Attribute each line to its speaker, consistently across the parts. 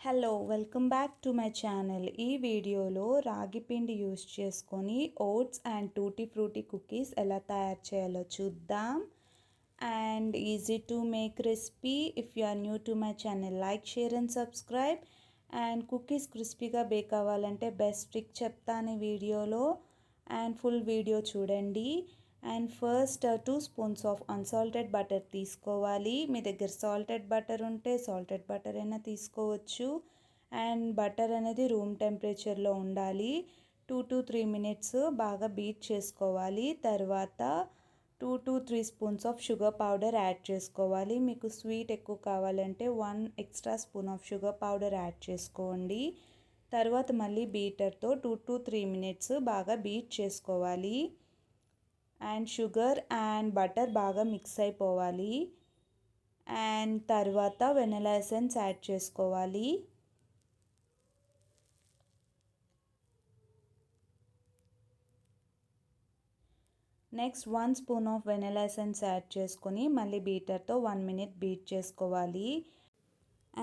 Speaker 1: Hello welcome back to my channel. ఈ వీడియోలో రాగి పిండి యూస్ చేసుకొని oats and tutti frutti cookies ఎలా తయారు చేయాలో చూద్దాం. And easy to make recipe. If you are new to my channel, like, share and subscribe. And cookies క్రిస్పీగా బేక్ అవ్వాలంటే బెస్ట్ ట్రిక్ చెప్తాను ఈ వీడియోలో. అండ్ ఫుల్ వీడియో చూడండి. And first 2 spoons of unsalted butter తీసుకోవాలి. మీ దగ్గర సాల్టెడ్ బటర్ ఉంటే సాల్టెడ్ బటర్ అయినా తీసుకోవచ్చు. అండ్ బటర్ అనేది రూమ్ టెంపరేచర్లో ఉండాలి. 2 to 3 మినిట్స్ బాగా బీట్ చేసుకోవాలి. తర్వాత 2 to 3 spoons of sugar powder add చేసుకోవాలి. మీకు స్వీట్ ఎక్కువ కావాలంటే 1 extra spoon of sugar powder add చేసుకోండి. తర్వాత మళ్ళీ బీటర్తో 2 to 3 మినిట్స్ బాగా బీట్ చేసుకోవాలి. అండ్ షుగర్ అండ్ బటర్ బాగా మిక్స్ అయిపోవాలి. అండ్ తర్వాత వెనిలా ఎసెన్స్ యాడ్ చేసుకోవాలి. Next 1 spoon of vanilla essence add చేసుకొని మళ్ళీ బీటర్తో 1 మినిట్ బీట్ చేసుకోవాలి.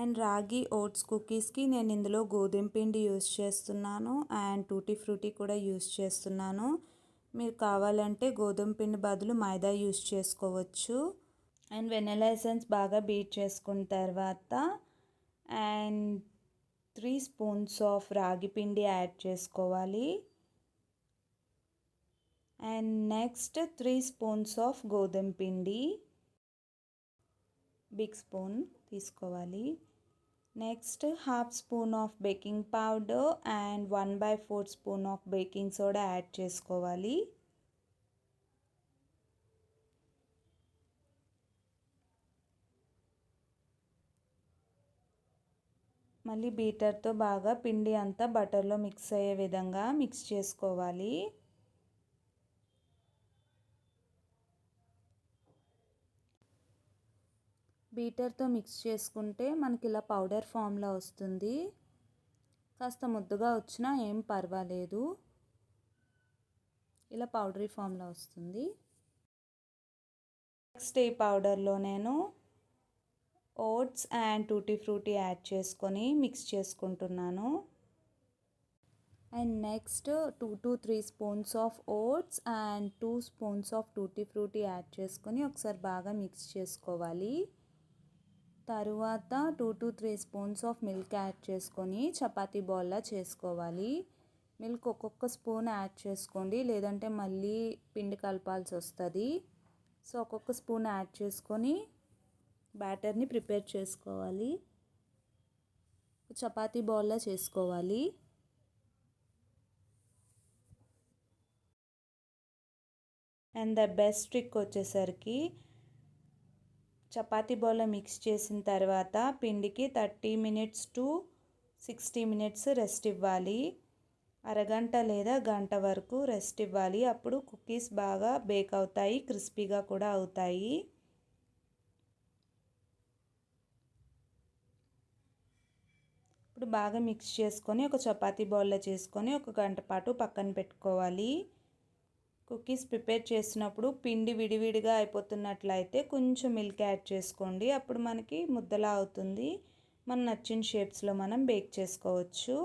Speaker 1: అండ్ రాగి ఓట్స్ కుకీస్కి నేను ఇందులో గోధుమ పిండి యూస్ చేస్తున్నాను. అండ్ టూటీ ఫ్రూటీ కూడా యూస్ చేస్తున్నాను. మీరు కావాలంటే గోధుమ పిండి బదులు మైదా యూస్ చేసుకోవచ్చు. అండ్ వెనిలా ఎసెన్స్ బాగా బీట్ చేసుకున్న తర్వాత అండ్ 3 స్పూన్స్ ఆఫ్ రాగి పిండి యాడ్ చేసుకోవాలి. అండ్ నెక్స్ట్ 3 స్పూన్స్ ఆఫ్ గోధుమ పిండి, బిగ్ స్పూన్ తీసుకోవాలి. Next half spoon of baking powder and 1/4 spoon of baking soda add చేసుకోవాలి. మళ్ళీ బీటర్తో బాగా పిండి అంతా బటర్లో మిక్స్ అయ్యే విధంగా మిక్స్ చేసుకోవాలి. బీటర్తో మిక్స్ చేసుకుంటే మనకి ఇలా పౌడర్ ఫామ్లో వస్తుంది. కాస్త ముద్దగా వచ్చినా ఏం పర్వాలేదు. ఇలా పౌడరీ ఫామ్లో వస్తుంది. నెక్స్ట్ ఈ పౌడర్లో నేను oats and tutti frutti add చేసుకొని మిక్స్ చేసుకుంటున్నాను. And next 2 to 3 spoons of oats and 2 spoons of tutti frutti add చేసుకొని ఒకసారి బాగా మిక్స్ చేసుకోవాలి. తరువాత 2 to 3 spoons of milk add చేసుకొని చపాతీ బాల్లా చేసుకోవాలి. మిల్క్ ఒక్కొక్క స్పూన్ యాడ్ చేసుకోండి, లేదంటే మళ్ళీ పిండి కలపాల్సి వస్తుంది. సో ఒక్కొక్క స్పూన్ యాడ్ చేసుకొని బ్యాటర్ని ప్రిపేర్ చేసుకోవాలి. చపాతీ బాల్లా చేసుకోవాలి. అండ్ ద బెస్ట్ ట్రిక్ వచ్చేసరికి చపాతీ బాల్లా మిక్స్ చేసిన తర్వాత పిండికి 30 మినిట్స్ టు 60 మినిట్స్ రెస్ట్ ఇవ్వాలి. అరగంట లేదా గంట వరకు రెస్ట్ ఇవ్వాలి. అప్పుడు కుకీస్ బాగా బేక్ అవుతాయి, క్రిస్పీగా కూడా అవుతాయి. ఇప్పుడు బాగా మిక్స్ చేసుకొని ఒక చపాతీ బాల్లా చేసుకొని ఒక గంట పాటు పక్కన పెట్టుకోవాలి. కుకీస్ ప్రిపేర్ చేసినప్పుడు పిండి విడివిడిగా అయిపోతున్నట్లయితే కొంచెం మిల్క్ యాడ్ చేసుకోండి. అప్పుడు మనకి ముద్దలా అవుతుంది. మన నచ్చిన షేప్స్లో మనం బేక్ చేసుకోవచ్చు.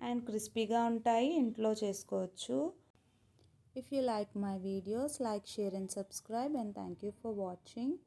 Speaker 1: అండ్ క్రిస్పీగా ఉంటాయి, ఇంట్లో చేసుకోవచ్చు. If you like my videos, like, share and subscribe. And thank you for watching.